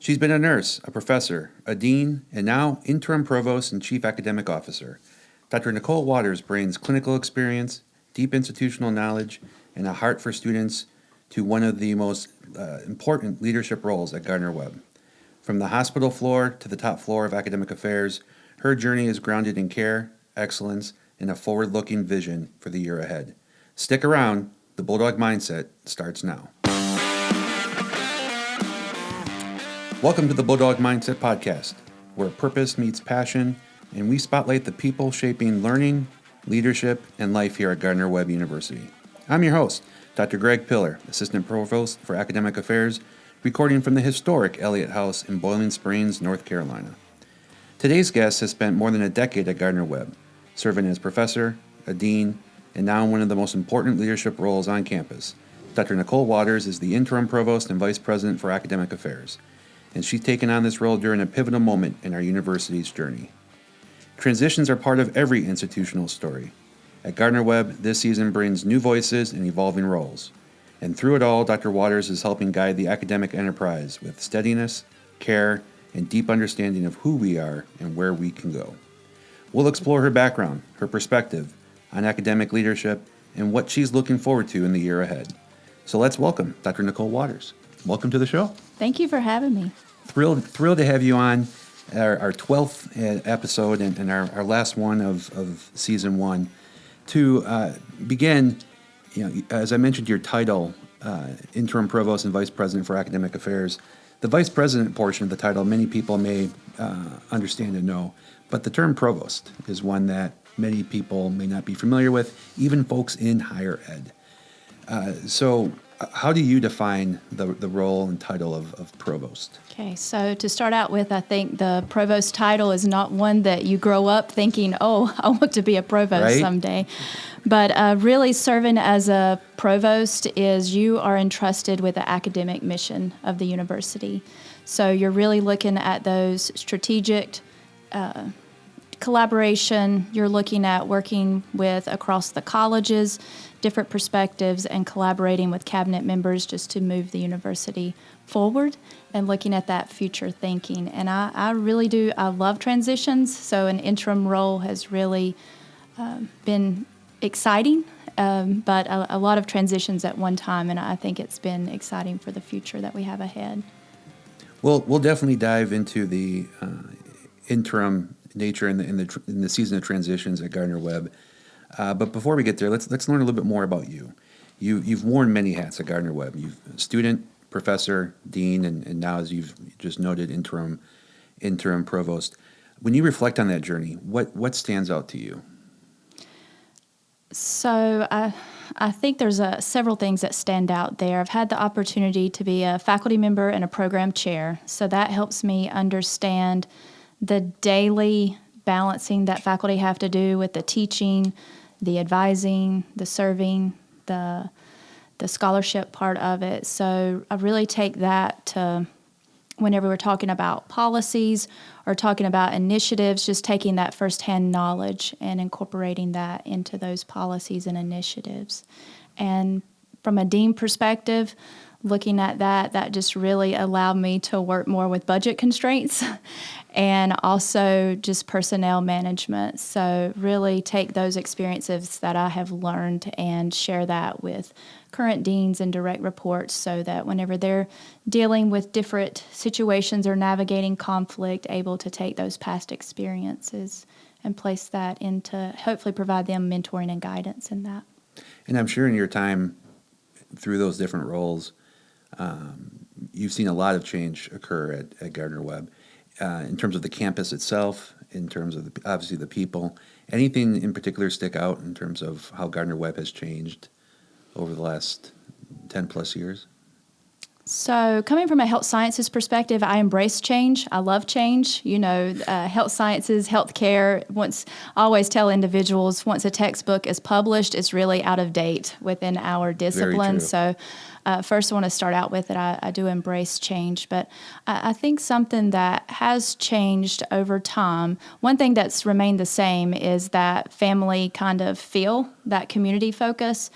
She's been a nurse, a professor, a dean, and now interim provost and chief academic officer. Dr. Nicole Waters brings clinical experience, deep institutional knowledge, and a heart for students to one of the most important leadership roles at Gardner-Webb. From the hospital floor to the top floor of academic affairs, her journey is grounded in care, excellence, and a forward-looking vision for the year ahead. Stick around, the Bulldog Mindset starts now. Welcome to the Bulldog Mindset Podcast, where purpose meets passion, and we spotlight the people shaping learning, leadership, and life here at Gardner-Webb University. I'm your host, Dr. Greg Pillar, Assistant Provost for Academic Affairs, recording from the historic Elliott House in Boiling Springs, North Carolina. Today's guest has spent more than a decade at Gardner-Webb, serving as professor, a dean, and now in one of the most important leadership roles on campus. Dr. Nicole Waters is the Interim Provost and Vice President for Academic Affairs, and she's taken on this role during a pivotal moment in our university's journey. Transitions are part of every institutional story. At Gardner-Webb, this season brings new voices and evolving roles. And through it all, Dr. Waters is helping guide the academic enterprise with steadiness, care, and deep understanding of who we are and where we can go. We'll explore her background, her perspective on academic leadership, and what she's looking forward to in the year ahead. So let's welcome Dr. Nicole Waters. Welcome to the show. Thank you for having me. Thrilled to have you on our 12th episode and our last one of season one. To begin, as I mentioned, your title, Interim Provost and Vice President for Academic Affairs. The Vice President portion of the title, many people may understand and know, but the term Provost is one that many people may not be familiar with, even folks in higher ed. So how do you define the role and title of Provost? Okay, so to start out with, I think the Provost title is not one that you grow up thinking, oh, I want to be a Provost someday. But really serving as a Provost is you are entrusted with the academic mission of the university. So you're really looking at those strategic collaboration. You're looking at working with across the colleges, different perspectives, and collaborating with cabinet members just to move the university forward and looking at that future thinking. And I really do, I love transitions, so an interim role has really been exciting, but a lot of transitions at one time, and I think it's been exciting for the future that we have ahead. Well, we'll definitely dive into the interim nature in the season of transitions at Gardner-Webb. But before we get there, let's learn a little bit more about you. You've worn many hats at Gardner-Webb. You've student, professor, dean, and now, as you've just noted, interim provost. When you reflect on that journey, what stands out to you? So I think there's several things that stand out there. I've had the opportunity to be a faculty member and a program chair, so that helps me understand the daily balancing that faculty have to do with the teaching, the advising, the serving, the scholarship part of it. So I really take that to whenever we're talking about policies or talking about initiatives, just taking that firsthand knowledge and incorporating that into those policies and initiatives. And from a dean perspective, looking at that just really allowed me to work more with budget constraints and also just personnel management. So really take those experiences that I have learned and share that with current deans and direct reports so that whenever they're dealing with different situations or navigating conflict, able to take those past experiences and place that into, hopefully provide them mentoring and guidance in that. And I'm sure in your time through those different roles, you've seen a lot of change occur at Gardner-Webb in terms of the campus itself, in terms of obviously the people. Anything in particular stick out in terms of how Gardner-Webb has changed over the last 10 plus years? So coming from a health sciences perspective, I embrace change. I love change. Health sciences, healthcare, I always tell individuals, once a textbook is published, it's really out of date within our discipline. So first I want to start out with that I do embrace change. But I think something that has changed over time, one thing that's remained the same is that family kind of feel, that community focus.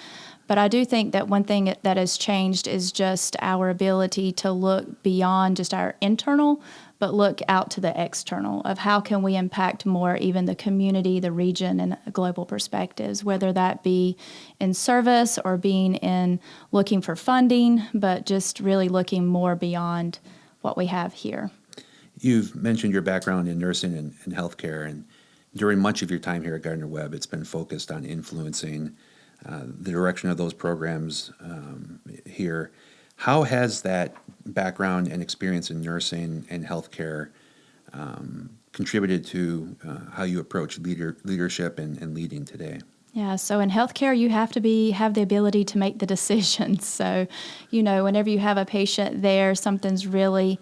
But I do think that one thing that has changed is just our ability to look beyond just our internal, but look out to the external of how can we impact more even the community, the region, and global perspectives, whether that be in service or being in looking for funding, but just really looking more beyond what we have here. You've mentioned your background in nursing and healthcare, and during much of your time here at Gardner-Webb, it's been focused on influencing the direction of those programs here. How has that background and experience in nursing and healthcare contributed to how you approach leadership and leading today? Yeah, so in healthcare, you have to have the ability to make the decisions. So, whenever you have a patient there, something's really,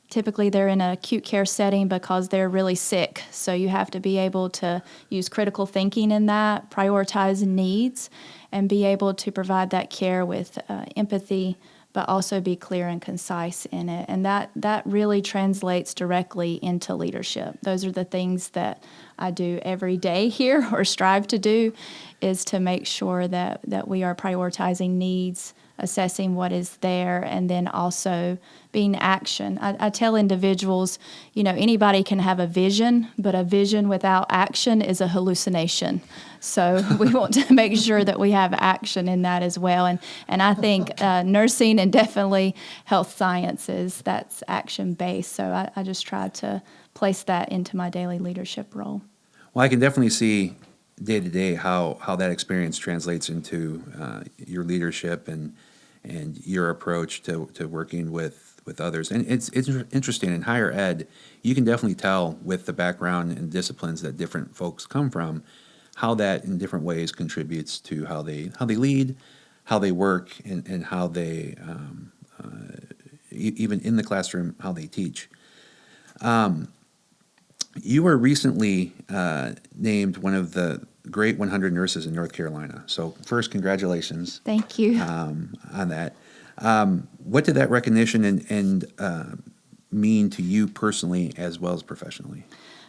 typically they're in an acute care setting because they're really sick. So you have to be able to use critical thinking in that, prioritize needs, and be able to provide that care with empathy, but also be clear and concise in it. And that really translates directly into leadership. Those are the things that I do every day here, or strive to do, is to make sure that we are prioritizing needs, assessing what is there, and then also being action. I tell individuals, anybody can have a vision, but a vision without action is a hallucination. So we want to make sure that we have action in that as well. And I think nursing and definitely health sciences, that's action-based. So I just try to place that into my daily leadership role. Well, I can definitely see day to day how that experience translates into your leadership and your approach to working with others. And it's interesting, in higher ed, you can definitely tell with the background and disciplines that different folks come from, how that in different ways contributes to how they lead, how they work, and how they, even in the classroom, how they teach. You were recently named one of the Great 100 Nurses in North Carolina. So first, congratulations. Thank you. On that. What did that recognition and mean to you personally as well as professionally?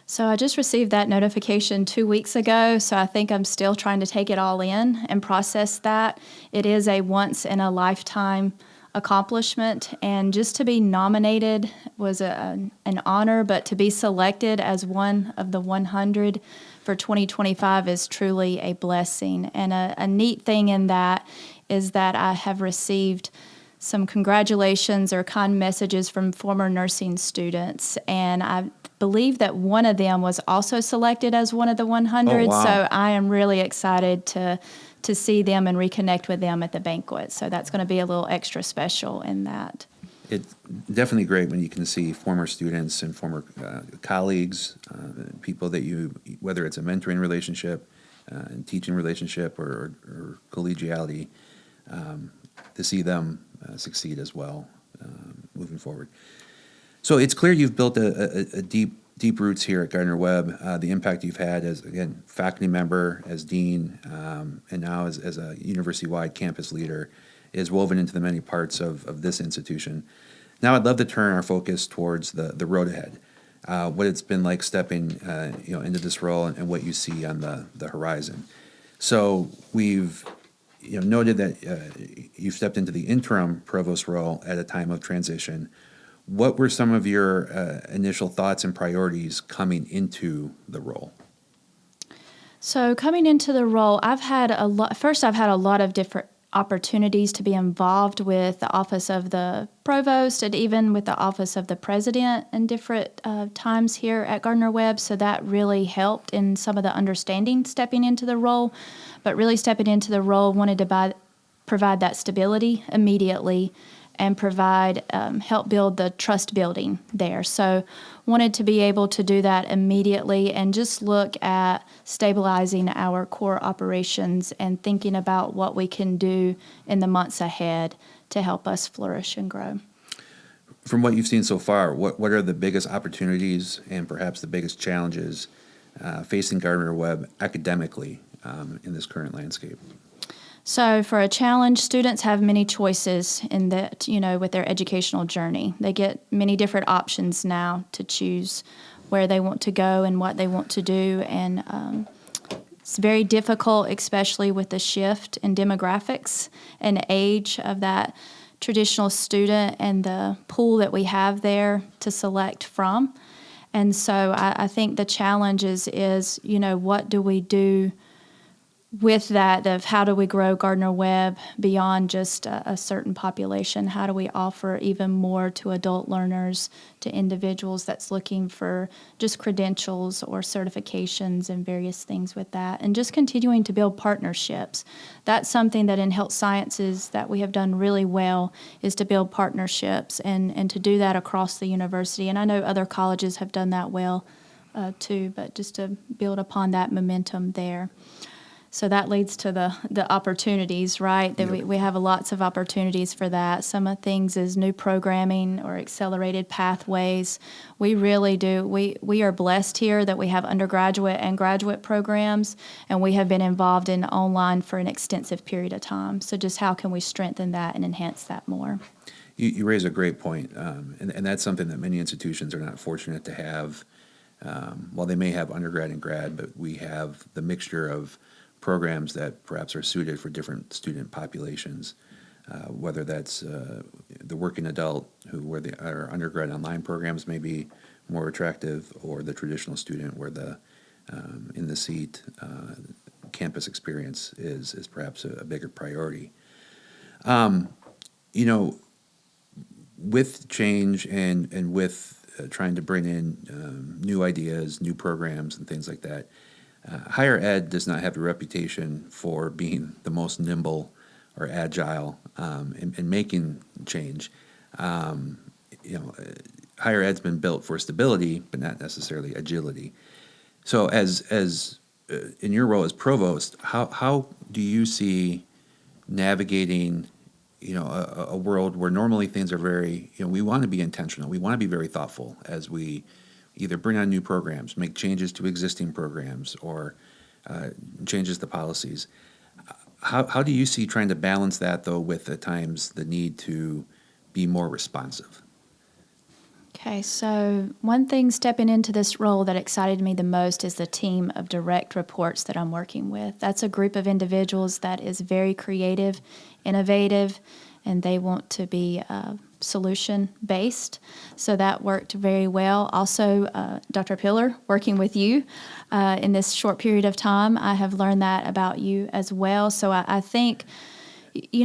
So I just received that notification 2 weeks ago, so I think I'm still trying to take it all in and process that. It is a once-in-a-lifetime accomplishment, and just to be nominated was an honor, but to be selected as one of the 100 for 2025 is truly a blessing. And a neat thing in that is that I have received some congratulations or kind messages from former nursing students, and I believe that one of them was also selected as one of the 100. Oh, wow. So I am really excited to see them and reconnect with them at the banquet. So that's going to be a little extra special in that. It's definitely great when you can see former students and former colleagues, people that you, whether it's a mentoring relationship, teaching relationship, or collegiality, to see them succeed as well moving forward. So it's clear you've built a deep roots here at Gardner-Webb. The impact you've had as, again, faculty member, as dean, and now as a university-wide campus leader is woven into the many parts of this institution. Now I'd love to turn our focus towards the road ahead, what it's been like stepping into this role and what you see on the horizon. So we've noted that you've stepped into the interim provost role at a time of transition. What were some of your initial thoughts and priorities coming into the role? So coming into the role, I've had a lot of different opportunities to be involved with the office of the provost and even with the office of the president in different times here at Gardner-Webb. So that really helped in some of the understanding stepping into the role. But really stepping into the role, wanted to provide that stability immediately and provide help build the trust building there. So wanted to be able to do that immediately and just look at stabilizing our core operations and thinking about what we can do in the months ahead to help us flourish and grow. From what you've seen so far, what are the biggest opportunities and perhaps the biggest challenges facing Gardner-Webb academically in this current landscape? So for a challenge, students have many choices in that, with their educational journey. They get many different options now to choose where they want to go and what they want to do. And It's very difficult, especially with the shift in demographics and age of that traditional student and the pool that we have there to select from. And so I think the challenge is, what do we do with that, of how do we grow Gardner-Webb beyond just a certain population? How do we offer even more to adult learners, to individuals that's looking for just credentials or certifications and various things with that? And just continuing to build partnerships. That's something that in health sciences that we have done really well, is to build partnerships and to do that across the university. And I know other colleges have done that well too, but just to build upon that momentum there. So that leads to the opportunities, right? That we have lots of opportunities for that. Some of the things is new programming or accelerated pathways. We really do. We are blessed here that we have undergraduate and graduate programs, and we have been involved in online for an extensive period of time. So just how can we strengthen that and enhance that more? You raise a great point, and that's something that many institutions are not fortunate to have. While they may have undergrad and grad, but we have the mixture of programs that perhaps are suited for different student populations, whether that's the working adult where our undergrad online programs may be more attractive, or the traditional student where the in the seat campus experience is perhaps a bigger priority. With change and with trying to bring in new ideas, new programs, and things like that, higher ed does not have a reputation for being the most nimble or agile in making change. Higher ed's been built for stability, but not necessarily agility. So, as in your role as provost, how do you see navigating, a world where normally things are very, we want to be intentional, we want to be very thoughtful as we either bring on new programs, make changes to existing programs, or changes to policies. How do you see trying to balance that, though, with at times the need to be more responsive? Okay, so one thing stepping into this role that excited me the most is the team of direct reports that I'm working with. That's a group of individuals that is very creative, innovative, and they want to be solution-based. So that worked very well. Also, Dr. Pillar, working with you in this short period of time, I have learned that about you as well. So I think,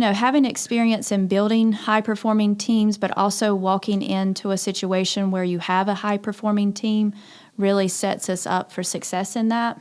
having experience in building high-performing teams, but also walking into a situation where you have a high-performing team really sets us up for success in that.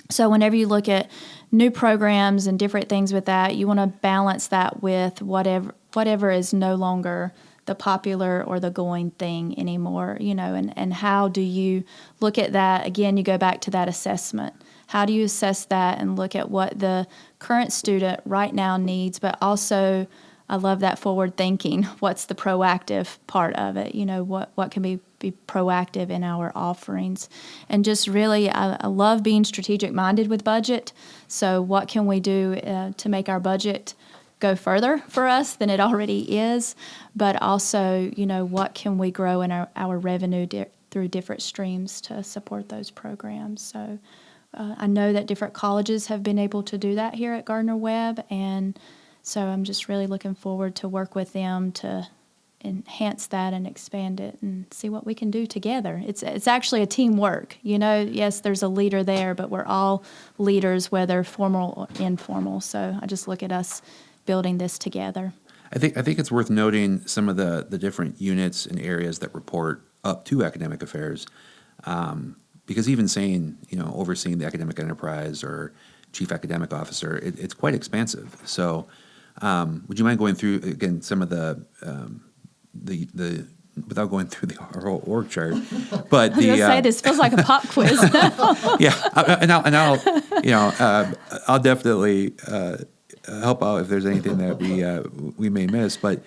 So whenever you look at new programs and different things with that, you want to balance that with whatever is no longer the popular or the going thing anymore, and how do you look at that? Again, you go back to that assessment. How do you assess that and look at what the current student right now needs, but also, I love that forward thinking. What's the proactive part of it? What can be proactive in our offerings? And just really, I love being strategic minded with budget. So what can we do to make our budget go further for us than it already is? But also, what can we grow in our revenue through different streams to support those programs? So I know that different colleges have been able to do that here at Gardner-Webb, and so I'm just really looking forward to work with them to enhance that and expand it and see what we can do together. It's actually a teamwork. Yes, there's a leader there, but we're all leaders, whether formal or informal. So I just look at us building this together. I think it's worth noting some of the different units and areas that report up to academic affairs, because even saying, overseeing the academic enterprise or chief academic officer, it's quite expansive. So would you mind going through, again, some of the without going through our whole org chart, but I was going to say, this feels like a pop quiz. Yeah, I'll definitely help out if there's anything that we may miss. But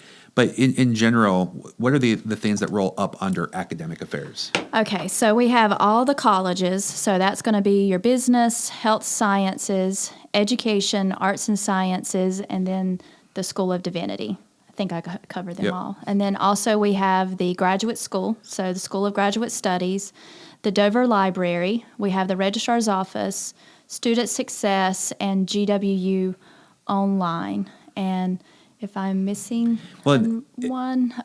in general, what are the things that roll up under academic affairs? Okay, so we have all the colleges. So that's going to be your business, health sciences, education, arts and sciences, and then the School of Divinity. I think I covered them all. And then also we have the graduate school, so the School of Graduate Studies, the Dover Library. We have the Registrar's Office, student success, and GWU online. And if I'm missing one,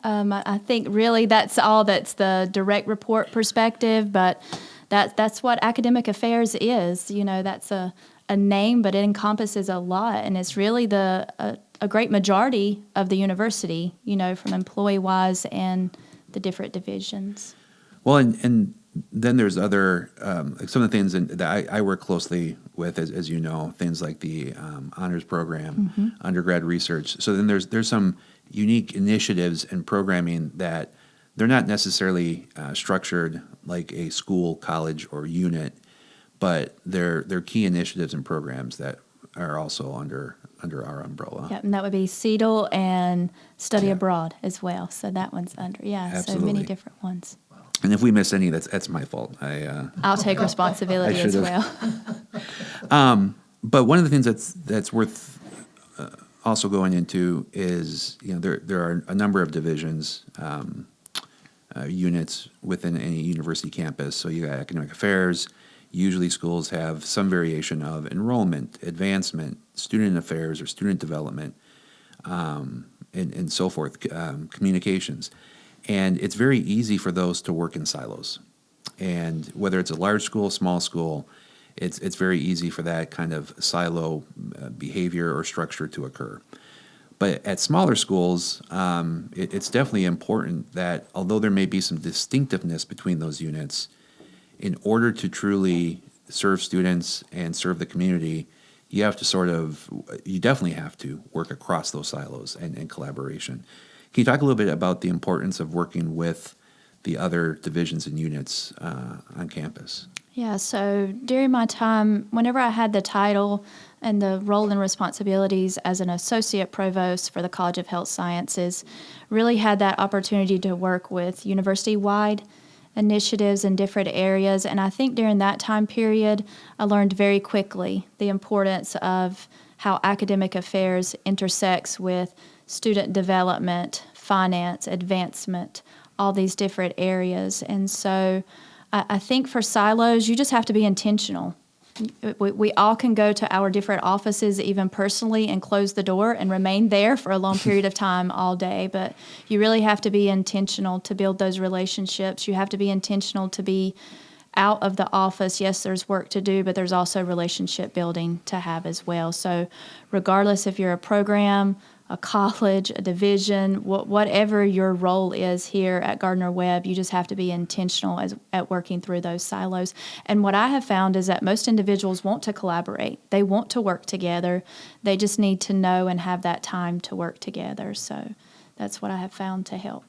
I think really that's all. That's the direct report perspective, but that's what academic affairs is. That's a name, but it encompasses a lot, and it's really a great majority of the university, from employee-wise and the different divisions. Well, and then there's other, some of the things that I work closely with, as you know, things like the honors program, undergrad research. So then there's some unique initiatives and programming that they're not necessarily structured like a school, college, or unit, but they're key initiatives and programs that are also under our umbrella. Yeah, and that would be CEDL and study abroad as well. So that one's under, Absolutely. So many different ones. And if we miss any, that's my fault. I'll take responsibility as well. But one of the things that's worth also going into is, there are a number of divisions, units within any university campus. So you got academic affairs. Usually schools have some variation of enrollment, advancement, student affairs or student development, and so forth, communications. And it's very easy for those to work in silos. And whether it's a large school, small school, it's very easy for that kind of silo behavior or structure to occur. But at smaller schools, it's definitely important that although there may be some distinctiveness between those units, in order to truly serve students and serve the community, you definitely have to work across those silos and collaboration. Can you talk a little bit about the importance of working with the other divisions and units on campus? Yeah, so during my time, whenever I had the title and the role and responsibilities as an associate provost for the College of Health Sciences, really had that opportunity to work with university-wide initiatives in different areas. And I think during that time period, I learned very quickly the importance of how academic affairs intersects with student development, finance, advancement, all these different areas. And so I think for silos, you just have to be intentional. We all can go to our different offices, even personally, and close the door and remain there for a long period of time all day. But you really have to be intentional to build those relationships. You have to be intentional to be out of the office. Yes, there's work to do, but there's also relationship building to have as well. So regardless if you're a program, a college, a division, whatever your role is here at Gardner-Webb, you just have to be intentional at working through those silos. And what I have found is that most individuals want to collaborate. They want to work together. They just need to know and have that time to work together. So that's what I have found to help.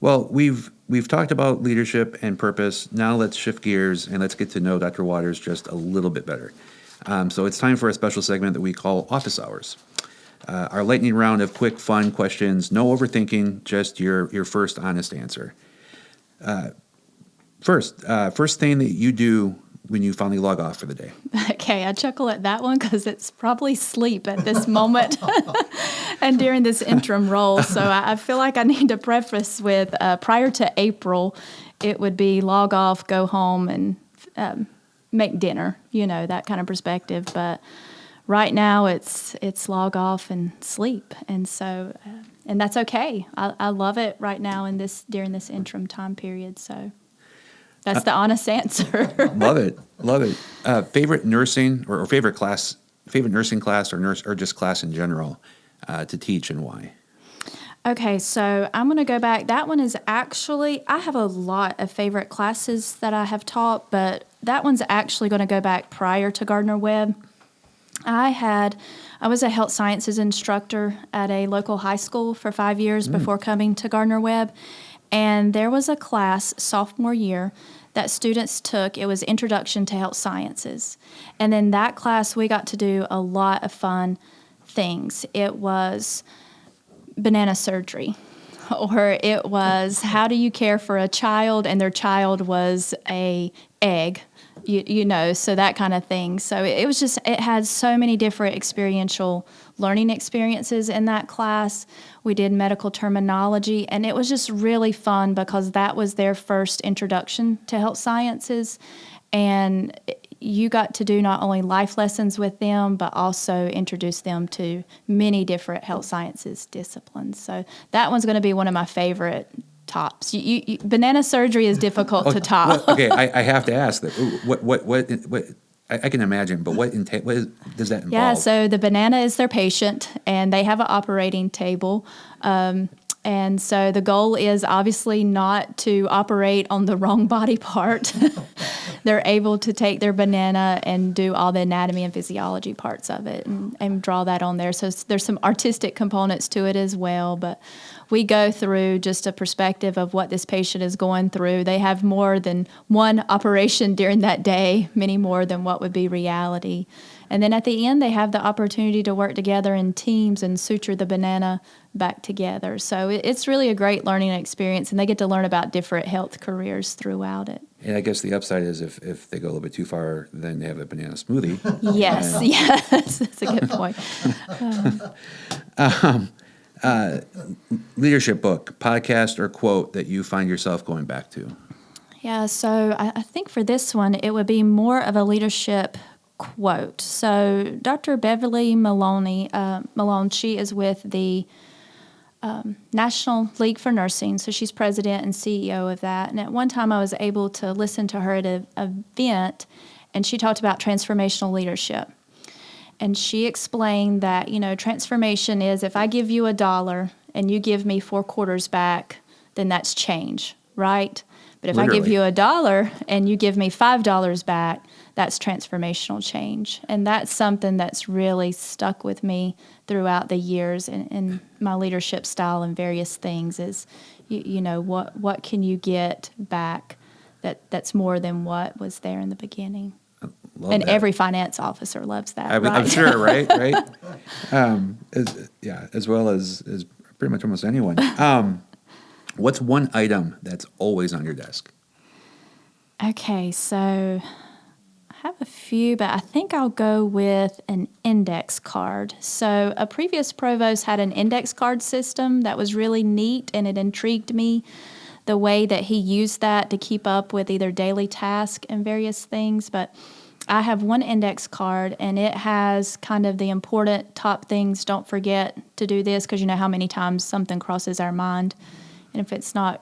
Well, we've talked about leadership and purpose. Now let's shift gears and let's get to know Dr. Waters just a little bit better. So it's time for a special segment that we call Office Hours. Our lightning round of quick, fun questions, no overthinking, just your first honest answer. First thing that you do when you finally log off for the day. Okay, I chuckle at that one because it's probably sleep at this moment and during this interim role. So I feel like I need to preface with prior to April, it would be log off, go home, and make dinner, that kind of perspective. But right now, it's log off and sleep, and so and that's okay. I love it right now during this interim time period. So that's the honest answer. Love it. Favorite nursing or favorite nursing class or just class in general to teach, and why? Okay, so I'm going to go back. That one is actually, I have a lot of favorite classes that I have taught, but that one's actually going to go back prior to Gardner-Webb. I was a health sciences instructor at a local high school for 5 years before coming to Gardner-Webb, and there was a class sophomore year that students took. It was Introduction to Health Sciences, and in that class we got to do a lot of fun things. It was banana surgery, or it was how do you care for a child and their child was a egg. So that kind of thing. So it had so many different experiential learning experiences in that class. We did medical terminology, and it was just really fun because that was their first introduction to health sciences. And you got to do not only life lessons with them, but also introduce them to many different health sciences disciplines. So that one's going to be one of my favorite tops. Banana surgery is difficult to top. Well, okay, I have to ask that. What I can imagine, but what does that involve? Yeah, so the banana is their patient, and they have an operating table. And so the goal is obviously not to operate on the wrong body part. They're able to take their banana and do all the anatomy and physiology parts of it and draw that on there. So there's some artistic components to it as well, but we go through just a perspective of what this patient is going through. They have more than one operation during that day, many more than what would be reality. And then at the end, they have the opportunity to work together in teams and suture the banana back together. So it's really a great learning experience, and they get to learn about different health careers throughout it. And I guess the upside is if they go a little bit too far, then they have a banana smoothie. Yes, yes, that's a good point. Leadership book, podcast, or quote that you find yourself going back to? Yeah, so I think for this one, it would be more of a leadership quote. So Dr. Beverly Malone, she is with the National League for Nursing, so she's president and CEO of that. And at one time I was able to listen to her at an event, and she talked about transformational leadership. And she explained that, transformation is if I give you $1 and you give me 4 quarters back, then that's change, right? But if Literally. I give you $1 and you give me $5 back, that's transformational change. And that's something that's really stuck with me throughout the years in my leadership style and various things is, what can you get back that's more than what was there in the beginning? And that. Every finance officer loves that, right? I'm sure, right? As well as pretty much almost anyone. What's one item that's always on your desk? Okay, so I have a few, but I think I'll go with an index card. So a previous provost had an index card system that was really neat, and it intrigued me the way that he used that to keep up with either daily tasks and various things. But I have one index card, and it has kind of the important top things. Don't forget to do this, because you know how many times something crosses our mind. And if it's not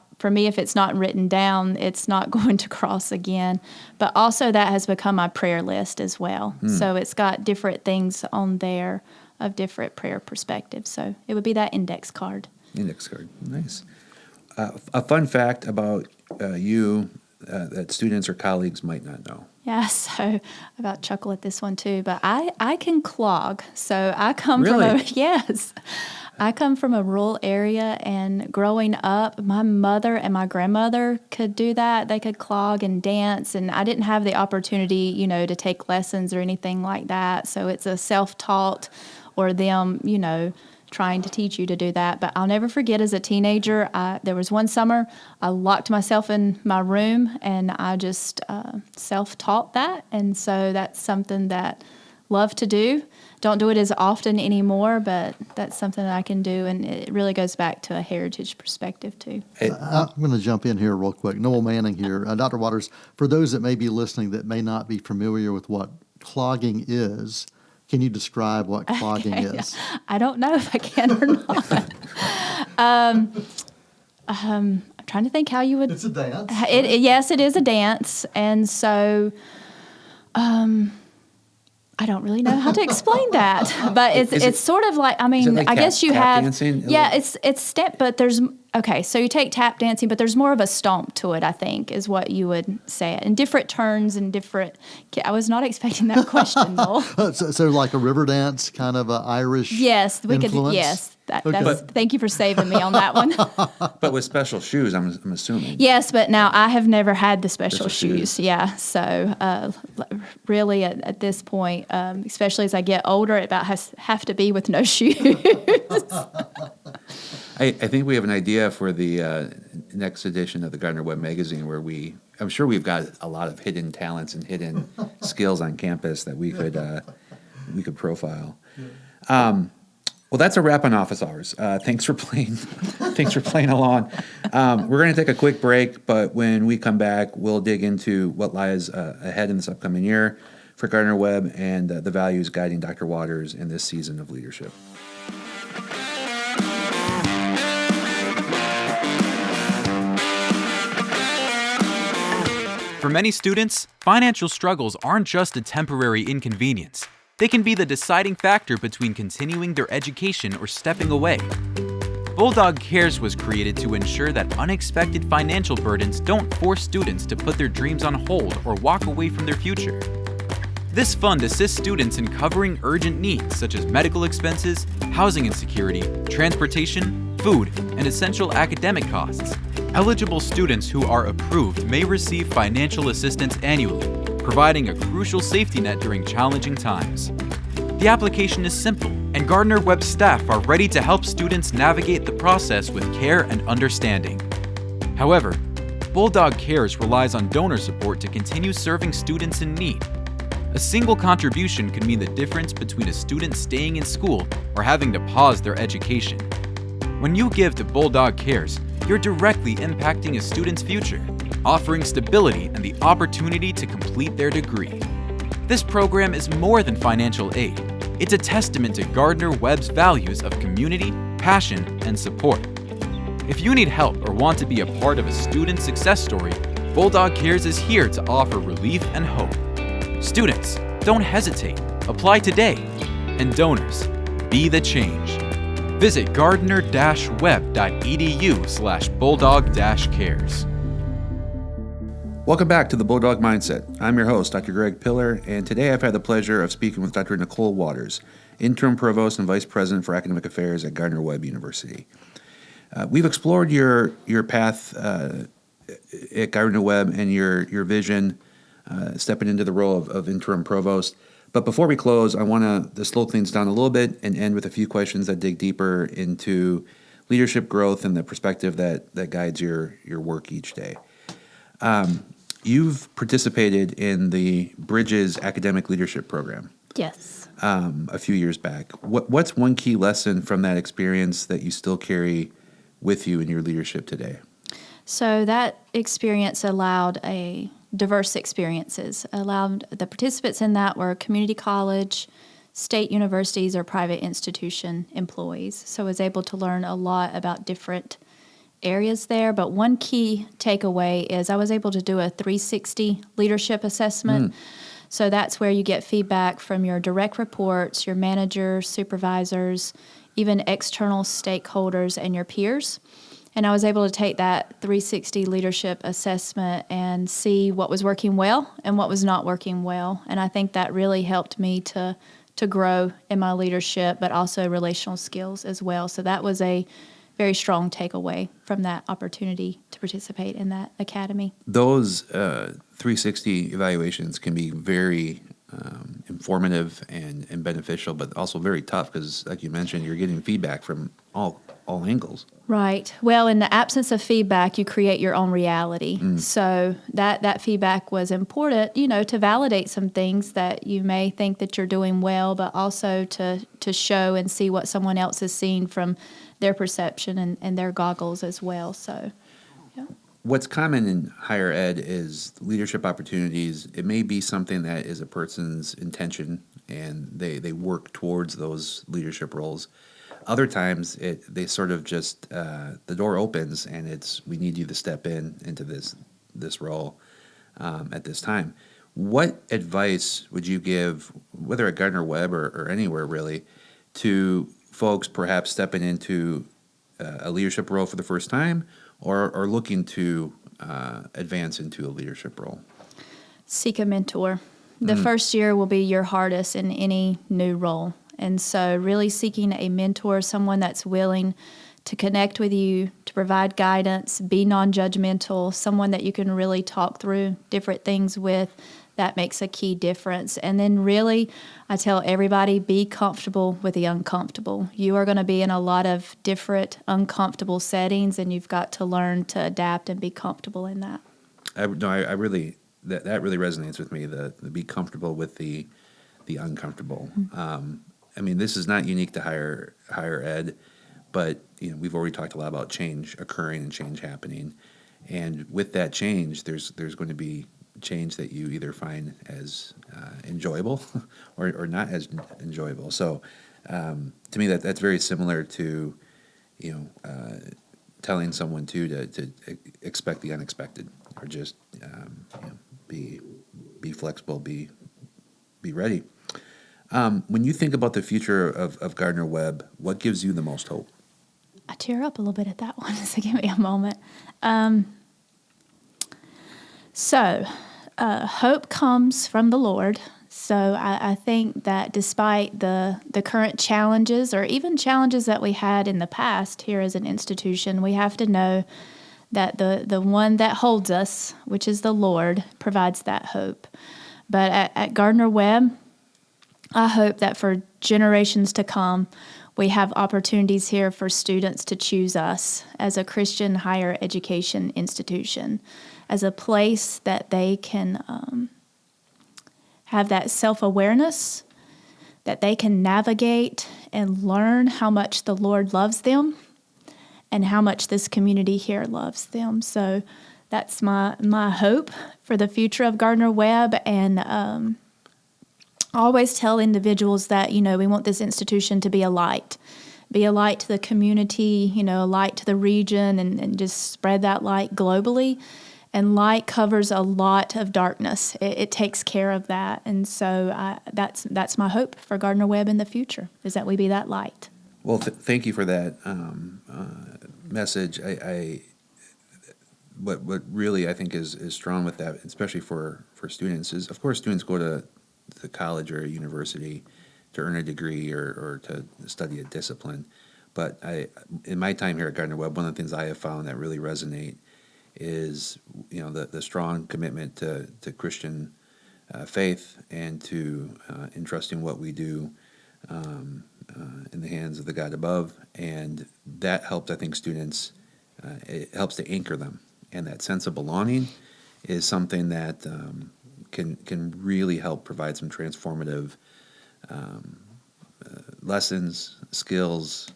written down, it's not going to cross again. But also that has become my prayer list as well. So it's got different things on there of different prayer perspectives. So it would be that index card. Index card, nice. A fun fact about you that students or colleagues might not know. Yeah, so I about chuckle at this one too, but I can clog. So I come Really? I come from a rural area, and growing up, my mother and my grandmother could do that. They could clog and dance, and I didn't have the opportunity, to take lessons or anything like that. So it's a self-taught or them, trying to teach you to do that. But I'll never forget as a teenager, there was one summer I locked myself in my room, and I just self-taught that. And so that's something that I love to do. Don't do it as often anymore, but that's something that I can do, and it really goes back to a heritage perspective too. I'm going to jump in here real quick. Noel Manning here. Dr. Waters, for those that may be listening that may not be familiar with what clogging is, can you describe what clogging is? I don't know if I can or not. I'm trying to think how you would... It's a dance. Yes, it is a dance, and so... I don't really know how to explain that, but it's sort of like, like I guess you tap have, dancing? Yeah, it's step, but there's, okay, so you take tap dancing, but there's more of a stomp to it, I think, is what you would say, and different turns and different, I was not expecting that question, Noel. So like a river dance, kind of Irish Yes, we influence? could, yes. Okay. Thank you for saving me on that one. But with special shoes, I'm assuming. Yes, but now I have never had the special shoes. shoes. Yeah, so really at this point, especially as I get older, it about have to be with no shoes. I think we have an idea for the next edition of the Gardner-Webb magazine where I'm sure we've got a lot of hidden talents and hidden skills on campus that we could profile. Well, that's a wrap on office hours. Thanks for playing. Thanks for playing along. We're going to take a quick break, but when we come back, we'll dig into what lies ahead in this upcoming year for Gardner-Webb and the values guiding Dr. Waters in this season of leadership. For many students, financial struggles aren't just a temporary inconvenience. They can be the deciding factor between continuing their education or stepping away. Bulldog Cares was created to ensure that unexpected financial burdens don't force students to put their dreams on hold or walk away from their future. This fund assists students in covering urgent needs such as medical expenses, housing insecurity, transportation, food, and essential academic costs. Eligible students who are approved may receive financial assistance annually, providing a crucial safety net during challenging times. The application is simple, and Gardner-Webb staff are ready to help students navigate the process with care and understanding. However, Bulldog Cares relies on donor support to continue serving students in need. A single contribution could mean the difference between a student staying in school or having to pause their education. When you give to Bulldog Cares, you're directly impacting a student's future, offering stability and the opportunity to complete their degree. This program is more than financial aid. It's a testament to Gardner-Webb's values of community, passion, and support. If you need help or want to be a part of a student success story, Bulldog Cares is here to offer relief and hope. Students, don't hesitate. Apply today. And donors, be the change. Visit gardner-webb.edu/bulldog-cares. Welcome back to the Bulldog Mindset. I'm your host, Dr. Greg Pillar, and today I've had the pleasure of speaking with Dr. Nicole Waters, Interim Provost and Vice President for Academic Affairs at Gardner-Webb University. We've explored your path at Gardner-Webb and your vision stepping into the role of Interim Provost. But before we close, I want to slow things down a little bit and end with a few questions that dig deeper into leadership growth and the perspective that guides your work each day. You've participated in the Bridges Academic Leadership Program. Yes. A few years back. What's one key lesson from that experience that you still carry with you in your leadership today? So that experience allowed diverse experiences. Allowed the participants in that were community college, state universities, or private institution employees. So I was able to learn a lot about different areas there. But one key takeaway is I was able to do a 360 leadership assessment. So that's where you get feedback from your direct reports, your managers, supervisors, even external stakeholders, and your peers. And I was able to take that 360 leadership assessment and see what was working well and what was not working well. And I think that really helped me to grow in my leadership, but also relational skills as well. So that was a very strong takeaway from that opportunity to participate in that academy. Those 360 evaluations can be very informative and beneficial, but also very tough because, like you mentioned, you're getting feedback from all angles. Right. Well, in the absence of feedback, you create your own reality. So that feedback was important, to validate some things that you may think that you're doing well, but also to show and see what someone else has seen from their perception and their goggles as well. So, yeah. What's common in higher ed is leadership opportunities. It may be something that is a person's intention, and they work towards those leadership roles. Other times, they sort of just the door opens, and we need you to step into this role at this time. What advice would you give, whether at Gardner-Webb or anywhere really, to folks perhaps stepping into a leadership role for the first time, or looking to advance into a leadership role? Seek a mentor. The first year will be your hardest in any new role. And so really seeking a mentor, someone that's willing to connect with you, to provide guidance, be non-judgmental, someone that you can really talk through different things with, that makes a key difference. And then really, I tell everybody, be comfortable with the uncomfortable. You are going to be in a lot of different uncomfortable settings, and you've got to learn to adapt and be comfortable in that. I really that really resonates with me. The be comfortable with the uncomfortable. I mean, this is not unique to higher ed, but we've already talked a lot about change occurring and change happening, and with that change, there's going to be change that you either find as enjoyable or not as enjoyable. So to me, that's very similar to telling someone to expect the unexpected, or just be flexible, be ready. When you think about the future of Gardner-Webb, what gives you the most hope? I tear up a little bit at that one, so give me a moment. Hope comes from the Lord. So I think that despite the current challenges, or even challenges that we had in the past here as an institution, we have to know that the one that holds us, which is the Lord, provides that hope. But at Gardner-Webb, I hope that for generations to come, we have opportunities here for students to choose us as a Christian higher education institution, as a place that they can have that self-awareness, that they can navigate and learn how much the Lord loves them and how much this community here loves them. So that's my hope for the future of Gardner-Webb. And I always tell individuals that, we want this institution to be a light to the community, a light to the region, and just spread that light globally. And light covers a lot of darkness. It takes care of that. And so that's my hope for Gardner-Webb in the future, is that we be that light. Well, thank you for that message. What really I think is strong with that, especially for students, is, of course, students go to the college or a university to earn a degree or to study a discipline. But in my time here at Gardner-Webb, one of the things I have found that really resonate is the strong commitment to Christian faith, and to entrusting what we do in the hands of the God above. And that helps, I think, students, it helps to anchor them. And that sense of belonging is something that can really help provide some transformative lessons, skills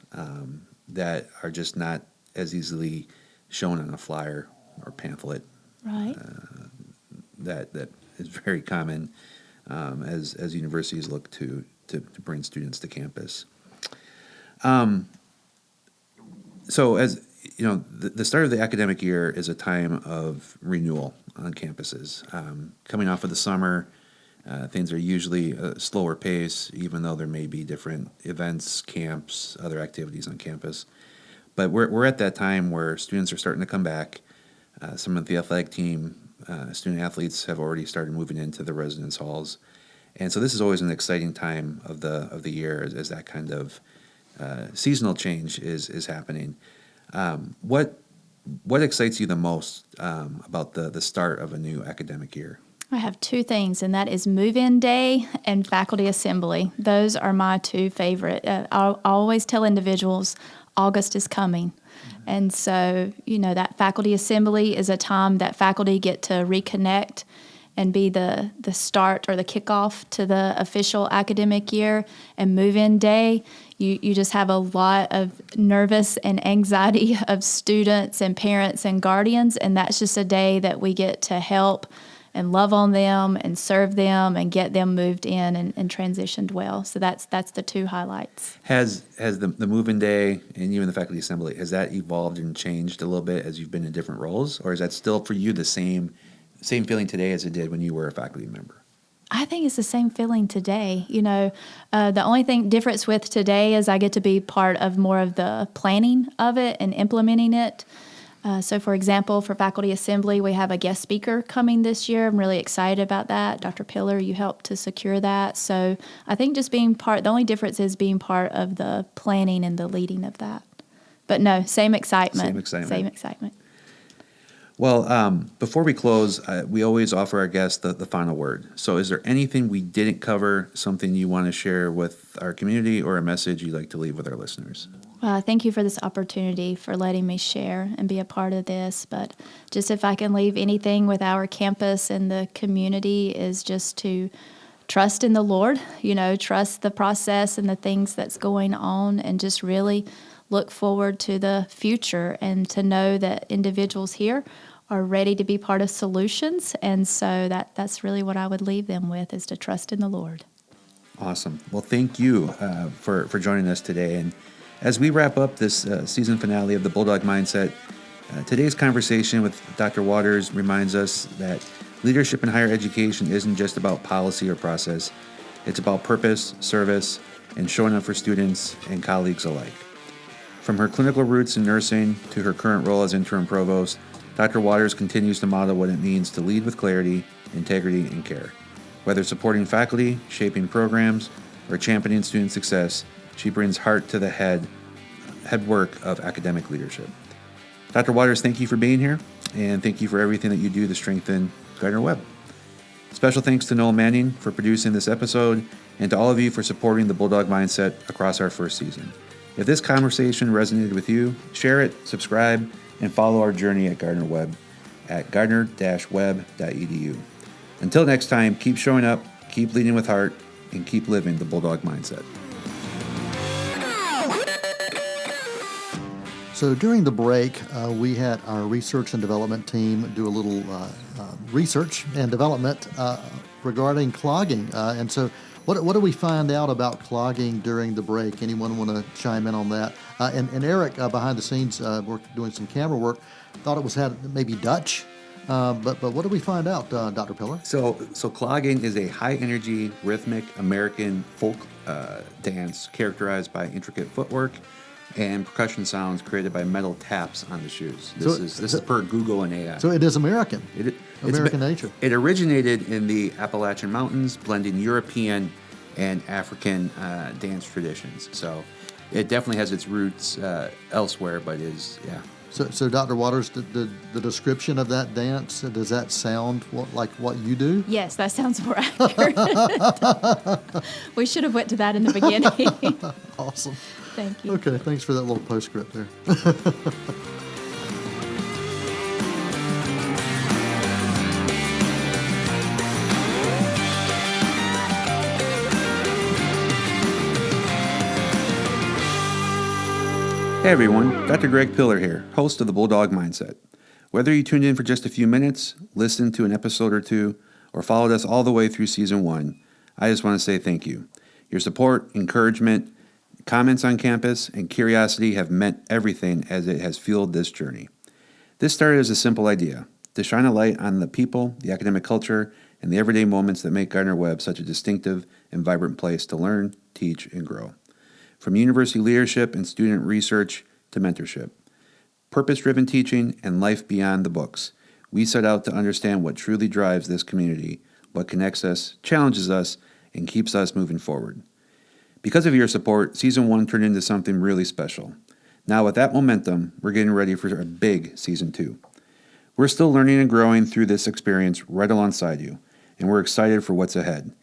that are just not as easily shown on a flyer or pamphlet. Right. That is very common as universities look to bring students to campus. So as the start of the academic year is a time of renewal on campuses. Coming off of the summer, things are usually a slower pace, even though there may be different events, camps, other activities on campus. But we're at that time where students are starting to come back. Some of the athletic team, student athletes, have already started moving into the residence halls, and so this is always an exciting time of the year as that kind of seasonal change is happening. What excites you the most about the start of a new academic year? I have two things, and that is move-in day and faculty assembly. Those are my two favorite. I always tell individuals August is coming. And so, that faculty assembly is a time that faculty get to reconnect and be the start or the kickoff to the official academic year. And move-in day, you just have a lot of nervous and anxiety of students and parents and guardians, and that's just a day that we get to help and love on them and serve them and get them moved in and transitioned well. So that's the two highlights. Has the move-in day and even the faculty assembly, has that evolved and changed a little bit as you've been in different roles, or is that still for you the same feeling today as it did when you were a faculty member? I think it's the same feeling today. The only difference with today is I get to be part of more of the planning of it and implementing it. So, for example, for faculty assembly, we have a guest speaker coming this year. I'm really excited about that. Dr. Pillar, you helped to secure that. So I think just being the only difference is being part of the planning and the leading of that. But no, same excitement. Same excitement. Well, before we close, we always offer our guests the final word. So is there anything we didn't cover, something you want to share with our community, or a message you'd like to leave with our listeners? Well, thank you for this opportunity, for letting me share and be a part of this. But just if I can leave anything with our campus and the community, is just to trust in the Lord, trust the process and the things that's going on, and just really look forward to the future and to know that individuals here are ready to be part of solutions. And so that's really what I would leave them with, is to trust in the Lord. Awesome. Well, thank you for joining us today. And as we wrap up this season finale of the Bulldog Mindset, today's conversation with Dr. Waters reminds us that leadership in higher education isn't just about policy or process. It's about purpose, service, and showing up for students and colleagues alike. From her clinical roots in nursing to her current role as Interim Provost, Dr. Waters continues to model what it means to lead with clarity, integrity, and care. Whether supporting faculty, shaping programs, or championing student success, she brings heart to the head work of academic leadership. Dr. Waters, thank you for being here, and thank you for everything that you do to strengthen Gardner-Webb. Special thanks to Noel Manning for producing this episode, and to all of you for supporting the Bulldog Mindset across our first season. If this conversation resonated with you, share it, subscribe, and follow our journey at Gardner-Webb at gardner-webb.edu. Until next time, keep showing up, keep leading with heart, and keep living the Bulldog Mindset. So during the break, we had our research and development team do a little research and development regarding clogging. And so what do we find out about clogging during the break? Anyone want to chime in on that? And Eric, behind the scenes, doing some camera work, thought it had maybe Dutch. But what did we find out, Dr. Pillar? So clogging is a high-energy, rhythmic American folk dance characterized by intricate footwork and percussion sounds created by metal taps on the shoes. This is per Google and AI. So it is American. American nature. It originated in the Appalachian Mountains, blending European and African dance traditions. So it definitely has its roots elsewhere, but yeah. So Dr. Waters, the description of that dance, does that sound like what you do? Yes, that sounds more accurate. We should have went to that in the beginning. Awesome. Thank you. Okay, thanks for that little postscript there. Hey everyone, Dr. Greg Pillar here, host of the Bulldog Mindset. Whether you tuned in for just a few minutes, listened to an episode or two, or followed us all the way through season 1, I just want to say thank you. Your support, encouragement, comments on campus, and curiosity have meant everything as it has fueled this journey. This started as a simple idea, to shine a light on the people, the academic culture, and the everyday moments that make Gardner-Webb such a distinctive and vibrant place to learn, teach, and grow. From university leadership and student research to mentorship, purpose-driven teaching, and life beyond the books, we set out to understand what truly drives this community, what connects us, challenges us, and keeps us moving forward. Because of your support, Season 1 turned into something really special. Now with that momentum, we're getting ready for a big Season 2. We're still learning and growing through this experience right alongside you, and we're excited for what's ahead.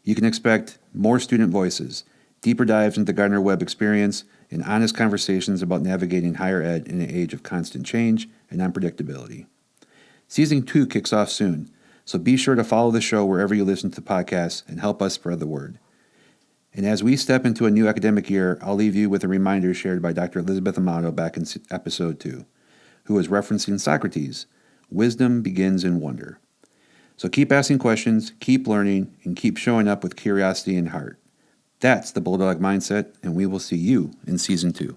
You can expect more student voices, deeper dives into Gardner-Webb experience, and honest conversations about navigating higher ed in an age of constant change and unpredictability. Season 2 kicks off soon, so be sure to follow the show wherever you listen to podcasts and help us spread the word. And as we step into a new academic year, I'll leave you with a reminder shared by Dr. Elizabeth Amato back in episode 2, who was referencing Socrates, wisdom begins in wonder. So keep asking questions, keep learning, and keep showing up with curiosity and heart. That's the Bulldog Mindset, and we will see you in Season 2.